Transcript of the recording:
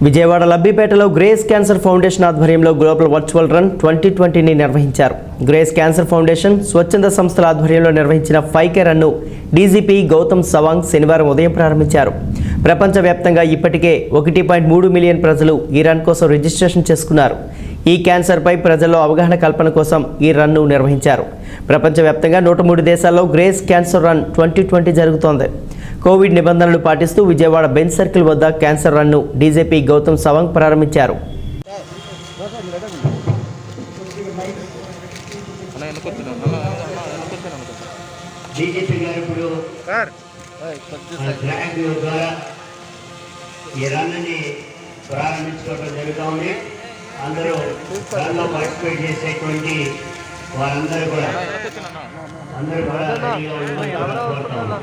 Vijayawada లబ్బిపేటలో grace cancer foundation ఆధ్వర్యంలో global virtual run 2020ని నిర్వహించారు. Grace cancer foundation స్వచ్ఛంద సంస్థల ఆధ్వర్యంలో నిర్వహించిన 5K run DGP Gautam Sawang శనివారం ఉదయం ప్రారంభించారు. ప్రపంచవ్యాప్తంగా ఇప్పటికే 1.3 మిలియన్ ప్రజలు ఈ రన్ కోసం రిజిస్ట్రేషన్ చేసుకున్నారు. ఈ క్యాన్సర్పై ప్రజల్లో అవగాహన కల్పన కోసం ఈ రన్ను నిర్వహించారు. ప్రపంచవ్యాప్తంగా 103 దేశాల్లో గ్రేస్ క్యాన్సర్ రన్ 2020 జరుగుతోంది. కోవిడ్ నిబంధనలు పాటిస్తూ విజయవాడ బెంచ్ సర్కిల్ వద్ద క్యాన్సర్ రన్ను డీజీపీ గౌతమ్ సవాంగ్ ప్రారంభించారు. డీజీపీ గారు ఇప్పుడు ఈ రన్ని ప్రారంభించుకోవడం జరుగుతుంది. అందరూ రన్లో పార్టిసిపేట్ చేసేటువంటి వారందరూ కూడా రెడీగా ఉండమని కోరుతాము.